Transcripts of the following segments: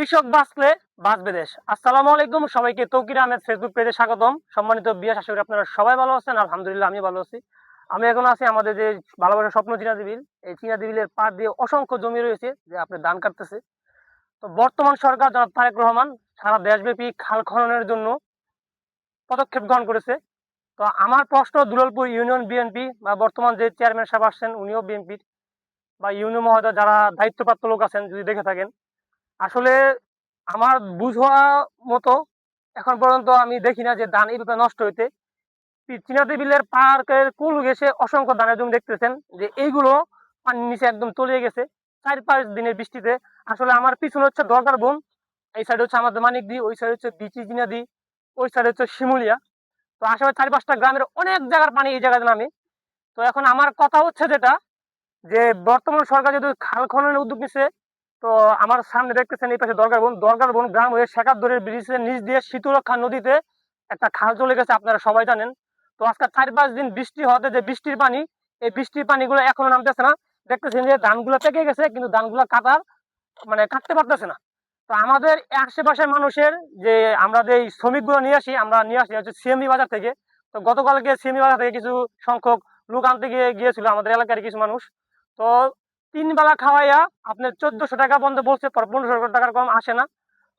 কৃষক বাঁচলে বাঁচবে দেশ। আসসালামু আলাইকুম সবাইকে, তৌকির আহমেদ ফেসবুক পেজে স্বাগতম। সম্মানিত বিয়াস, আশা করি আপনারা সবাই ভালো আছেন। আলহামদুলিল্লাহ আমি ভালো আছি। আমি এখন আছি আমাদের যে ভালোবাসার স্বপ্ন চিনাদিবিল। এই চিনাদিবিলের পাড় দিয়ে অসংখ্য জমি রয়েছে যে আপনার ধান কাটতেছে। তো বর্তমান সরকার জনাব তারেক রহমান সারা দেশব্যাপী খাল খননের জন্য পদক্ষেপ গ্রহণ করেছে। তো আমার প্রশ্ন, দুলালপুর ইউনিয়ন বিএনপি বা বর্তমান যে চেয়ারম্যান সাহেব আসছেন উনিও বিএনপির, বা ইউনিয়ন মহোদয় যারা দায়িত্বপ্রাপ্ত লোক আছেন যদি দেখে থাকেন, আসলে আমার বুঝা মতো এখন পর্যন্ত আমি দেখি না যে ধান এইভাবে নষ্ট হইতে। চিনাদি বিলের পার্কের কুল ঘেঁষে অসংখ্য ধানের জমি দেখতেছেন যে এইগুলো পানির নিচে একদম তলিয়ে গেছে 4-5 দিনের বৃষ্টিতে। আসলে আমার পিছনে হচ্ছে দরকার বন, এই সাইড হচ্ছে আমাদের মানিকদি, ওই সাইড হচ্ছে বিচি জিনাদি, ওই সাইড হচ্ছে শিমুলিয়া। তো আশেপাশে 4-5টা গ্রামের অনেক জায়গার পানি এই জায়গায় নামে। তো এখন আমার কথা হচ্ছে যেটা, যে বর্তমান সরকার যদি খাল খননের উদ্যোগ নিচ্ছে, তো আমার সামনে দেখতেছেন এই পাশে দরগারবন গ্রাম হয়ে শেখারদরের ব্রিজের নিচ দিয়ে শীতলক্ষা নদীতে একটা খাল চলে গেছে, আপনারা সবাই জানেন। তো আজকে 4-5 দিন বৃষ্টি হতে, যে বৃষ্টির পানি, এই বৃষ্টির পানিগুলো এখনো নামতেছে না। দেখতেছেন যে ধানগুলো পেকে গেছে, কিন্তু ধানগুলো কাটার মানে কাটতে পারতেছে না। তো আমাদের আশেপাশের মানুষের, যে আমরা যে শ্রমিকগুলো নিয়ে আসি হচ্ছে সিএমবি বাজার থেকে। তো গতকালকে সিএমবি বাজার থেকে কিছু সংখ্যক লোক আনতে গিয়েছিল আমাদের এলাকার কিছু মানুষ। তো 3 বেলা খাওয়াইয়া আপনার 1400 টাকা পর্যন্ত বলছে, 1500 টাকার কম আসে না।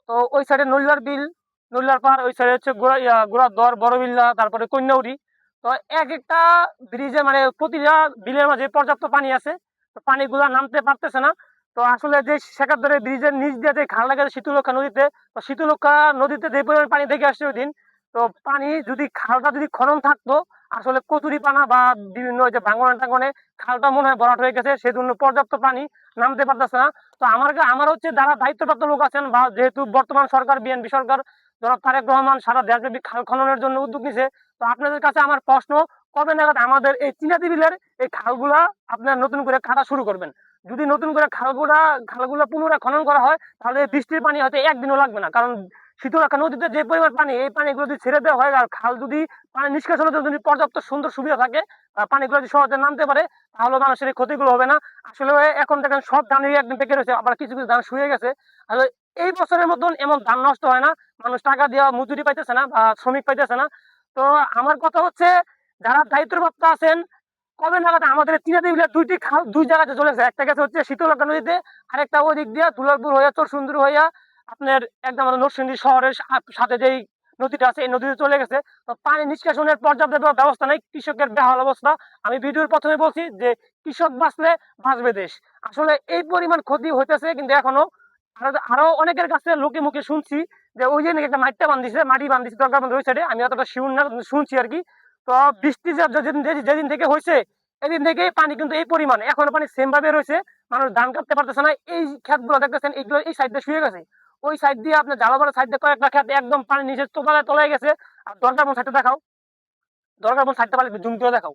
তো ওই সাইডে নৈলার বিল, নৈলার পার, ওই সাইডে হচ্ছে গোড়ার দর, বড়বিল্লা, তারপরে কন্যাউড়ি। তো এক একটা ব্রিজে মানে প্রতিটা বিলের মাঝে পর্যাপ্ত পানি আছে, তো পানিগুলা নামতে পারতেছে না। তো আসলে যে শেখারদরে ব্রিজের নিচ দিয়ে যে খাল লাগে শীতলক্ষা নদীতে, তো শীতলক্ষা নদীতে যে পরিমাণ পানি দেখে আসছে ওই দিন, তো পানি যদি খালটা যদি খনন থাকতো, আসলে কচুরি পানা বা বিভিন্ন যে ভাঙনে টাঙ্গনে খালটা মনে হয় ভরাট হয়ে গেছে, সেজন্য পর্যাপ্ত পানি নামতে পারতেছে না। তো আমার হচ্ছে যারা দায়িত্বপ্রাপ্ত লোক আছেন, বা যেহেতু বর্তমান সরকার বিএনপি সরকার জনাব তারেক রহমান সারা দেশব্যাপী খাল খননের জন্য উদ্যোগ নিছে। তো আপনাদের কাছে আমার প্রশ্ন, কবে নাগাদ আমাদের এই চিনাদি বিলের এই খালগুলা আপনার নতুন করে কাটা শুরু করবেন? যদি নতুন করে খালগুলা পুনরায় খনন করা হয়, তাহলে বৃষ্টির পানি হয়তো একদিনও লাগবে না। কারণ শীতলক্ষা নদীতে যে পরিমাণ পানি, এই পানিগুলো যদি ছেড়ে দেওয়া হয় আর খাল যদি পানি নিষ্কাশনের জন্য যদি পর্যাপ্ত সুন্দর সুবিধা থাকে, পানিগুলো যদি সহজে নামতে পারে, তাহলে মানুষের এই ক্ষতিগুলো হবে না। আসলে এখন দেখেন সব ধানই একদিন পেকে রয়েছে, আবার কিছু কিছু ধান শুয়ে গেছে। আসলে এই বছরের মতন এমন ধান নষ্ট হয় না, মানুষ টাকা দেওয়া মজুরি পাইতেছে না বা শ্রমিক পাইতেছে না। তো আমার কথা হচ্ছে, যারা দায়িত্বপ্রাপ্ত আছেন, কবে নাগাদ আমাদের চিনাদি বিলের দুইটি খাল দুই জায়গাতে চলেছে, একটা গেছে হচ্ছে শীতলক্ষা নদীতে, আরেকটা ওদিক দিয়ে দুলালপুর হইয়া চরসুন্দর হইয়া আপনার একদম আমাদের নরসিংদী শহরের সাথে যেই নদীটা আছে এই নদীতে চলে গেছে। তো পানি নিষ্কাশনের পর্যাপ্ত ব্যবস্থা নেই, কৃষকের বেহাল অবস্থা। আমি ভিডিওর প্রথমে বলছি যে কৃষক বাঁচলে বাঁচবে দেশ। আসলে এই পরিমাণ ক্ষতি হইতেছে, কিন্তু এখনো আরো অনেকের কাছে লোকে মুখে শুনছি যে ওই যে নাকি একটা মাটি বান্ধিছে দরকার বন্ধ ওই সাইডে, আমি অতটা শিউর না, শুনছি আর কি। তো বৃষ্টি যেদিন থেকে হয়েছে, এদিন থেকে পানি কিন্তু এই পরিমাণ এখনো পানি সেম ভাবে রয়েছে। মানুষ ধান কাটতে পারতেছে না। এই ক্ষেতগুলো দেখতেছেন, এইগুলো এই সাইড দিয়ে শুয়ে গেছে। ওই সাইড দিয়ে আপনার জালাবাড়া সাইড দিয়ে কয়েকটা ক্ষেত একদম পানি নিচে তলায় গেছে। আর দরকার সাইডটা দেখাও, দরকার সাইডটা পারলে জুম করে দেখাও।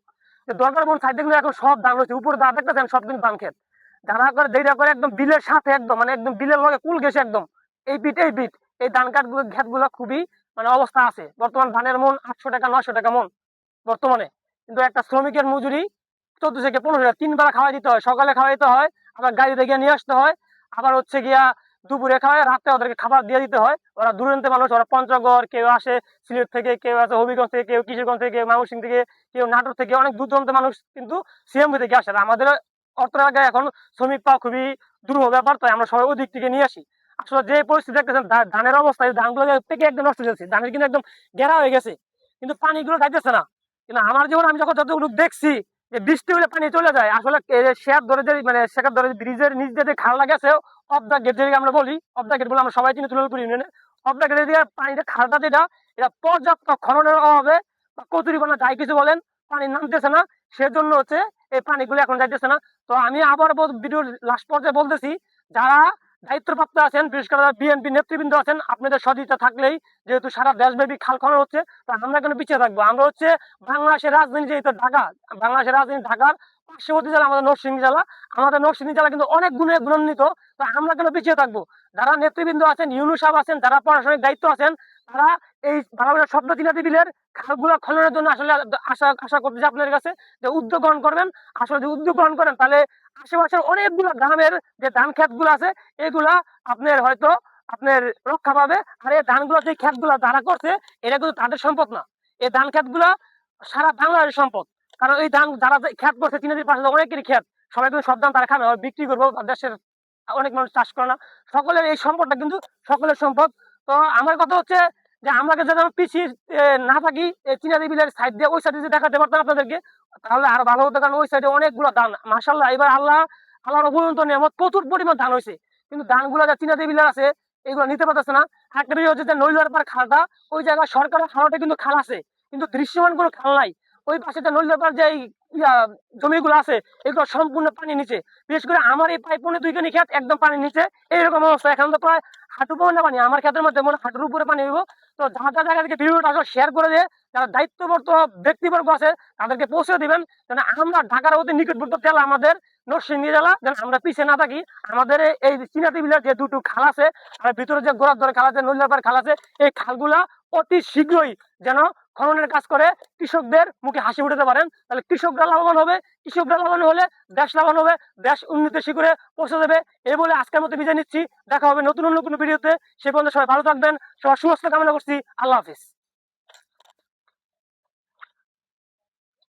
দরকার সাইডে কিন্তু এখন সব ধান রয়েছে, উপরে ধান দেখতেছেন সব কিন্তু ধান ক্ষেত। যারা করে দেরিয়া করে একদম বিলের সাথে, একদম মানে একদম বিলের লগে কুল গেছে একদম। এই বিট এই ধান কাঠগুলো ক্ষেতগুলো খুবই মানে অবস্থা আছে। বর্তমান ধানের মন 800 টাকা 900 টাকা মন বর্তমানে। কিন্তু একটা শ্রমিকের মজুরি 14 থেকে 15 টাকা, 3 বেলা খাওয়াই দিতে হয়, সকালে খাওয়াই দিতে হয়, আবার গাড়িতে গিয়ে নিয়ে আসতে হয়, আবার হচ্ছে গিয়া দুপুরে খাওয়ায়, রাতে ওদেরকে খাবার দিয়ে দিতে হয়। ওরা দূরান্তে মানুষ, ওরা পঞ্চগড়, কেউ আসে সিলেট থেকে, কেউ আছে হবিগঞ্জ থেকে, কেউ কিশোরগঞ্জ থেকে, ময়মনসিংহ থেকে, কেউ নাটোর থেকে, অনেক দূর দূরান্তে মানুষ কিন্তু সিএমবি থেকে আসে। আমাদের অর্থ এলাকায় এখন শ্রমিক পাওয়া খুবই দুরূহ ব্যাপার, তাই আমরা সবাই ওই দিক থেকে নিয়ে আসি। আসলে যে পরিস্থিতি দেখতেছেন ধানের অবস্থা, ধানগুলো থেকে একদম নষ্ট হয়ে যাচ্ছে, ধানের কিন্তু একদম গেরা হয়ে গেছে, কিন্তু পানিগুলো যাইতেছে না। কিন্তু আমার জীবন আমি যখন যতটুকু দেখছি যে বৃষ্টি হলে পানি চলে যায়, আসলে শেয়ার ধরে যে মানে শেখার ধরে ব্রিজের নিচ দিয়ে যে খাল গেছে, অফ দা গেট যেটাকে আমরা বলি, অফ দা গেট বলে আমরা সবাই চিনি তুলালপুর ইউনিয়নে। অফ দা গেটে দিয়ে পানিটা খালটা যেটা, এটা পর্যাপ্ত খননের অভাবে বা কচুরিপানা যাই কিছু বলেন, পানি নামতেছে না। সেজন্য হচ্ছে এই পানিগুলো এখন যাইতেছে না। তো আমি আবার ভিডিওর লাস্ট পর্যায়ে বলতেছি, যারা দায়িত্বপ্রাপ্ত আছেন, বিশেষ করে বিএনপি নেতৃবৃন্দ আছেন, আপনাদের সদিচ্ছা থাকলেই, যেহেতু সারা দেশব্যাপী খাল খনন হচ্ছে, তো আমরা কেন পিছিয়ে থাকবো? আমরা হচ্ছে বাংলাদেশের রাজধানী যেহেতু ঢাকা, বাংলাদেশের রাজধানী ঢাকার পার্শ্ববর্তী জেলা আমাদের নরসিংদী জেলা। আমাদের নরসিংদী জেলা কিন্তু অনেক গুণে গুণান্বিত। তো আমরা কেন পিছিয়ে থাকবো? যারা নেতৃবৃন্দ আছেন, ইউনূস সাহেব আছেন, যারা প্রশাসনিক দায়িত্ব আছেন, তারা এই বাংলাদেশের স্বপ্ন চিনাতি বিলের খালগুলো খননের জন্য আসলে আশা করতেছি আপনাদের কাছে যে উদ্যোগ গ্রহণ করবেন। আসলে যদি উদ্যোগ গ্রহণ করেন, তাহলে আশেপাশের অনেকগুলো গ্রামের যে ধান ক্ষেত গুলো আছে, এগুলা আপনার হয়তো আপনার রক্ষা পাবে। আর এই ধানগুলো যে ক্ষেতগুলো যারা করছে এটা কিন্তু তাদের সম্পদ না, এই ধান ক্ষেতগুলো সারা বাংলাদেশের সম্পদ। কারণ এই ধান যারা ক্ষেত করছে চিনাদির পাশে অনেকেরই ক্ষেত, সবাই কিন্তু সব ধান তারা খাবে, বিক্রি করবো, দেশের অনেক মানুষ চাষ করে না, সকলের এই সম্পদটা কিন্তু সকলের সম্পদ। তো আমার কথা হচ্ছে যে আমাকে যদি আমি পিছিয়ে না থাকি এই চিনাদি বিলের সাইড দিয়ে ওই সাইডে যদি দেখাতে পারতাম আপনাদেরকে তাহলে আরো ভালো হতো, কারণ ওই সাইডে অনেকগুলো ধান মাশাআল্লাহ। এবার আল্লাহর অফুরন্ত নিয়ামত প্রচুর পরিমাণ ধান হয়েছে, কিন্তু ধানগুলো যা চিনাদি বিলের আছে এগুলো নিতে পারতেছে না। একটা বিষয় হচ্ছে যে নইলার পার খালটা, ওই জায়গায় সরকারের খালটা কিন্তু খাল আছে, কিন্তু দৃশ্যমান কোনো খাল নাই। ওই পাশে যে নইলার পার যে জমিগুলো আছে এগুলো সম্পূর্ণ পানি নিচে, বিশেষ করে আমার এই প্রায় 2.5 ক্ষেত একদম পানির নিচে। এইরকম অবস্থা, এখন তো প্রায় হাঁটু পর্যন্ত পানি, আমার ক্ষেতের মধ্যে মনে হাঁটুর উপরে পানি হইব। তো যার যার জায়গা থেকে ভিডিওটা শেয়ার করে দিয়ে যারা দায়িত্ববর্ত ব্যক্তিবর্গ আছে তাদেরকে পৌঁছে দিবেন, যেন আমরা ঢাকার অতি নিকটবর্তী জেলা আমাদের নরসিংদী জেলা, যেন আমরা পিছিয়ে না থাকি। আমাদের এই চিনাতি বিলের যে দুটো খাল আছে আর ভিতরে যে গোড়ার ধরে খাল আছে, নইলাপাড় খাল আছে, এই খালগুলা অতি শীঘ্রই যেন খননের কাজ করে কৃষকদের মুখে হাসি উঠাতে পারেন, তাহলে কৃষকরা লাভবান হবে। কৃষকরা লাভবান হলে দেশ লাভবান হবে, দেশ উন্নতির শিখরে পৌঁছে দেবে। এই বলে আজকের মতো বিদায় নিচ্ছি, দেখা হবে নতুন অন্য কোনো ভিডিওতে। সে পর্যন্ত সবাই ভালো থাকবেন, সবার সুস্বাস্থ্য কামনা করছি। আল্লাহ হাফিজ।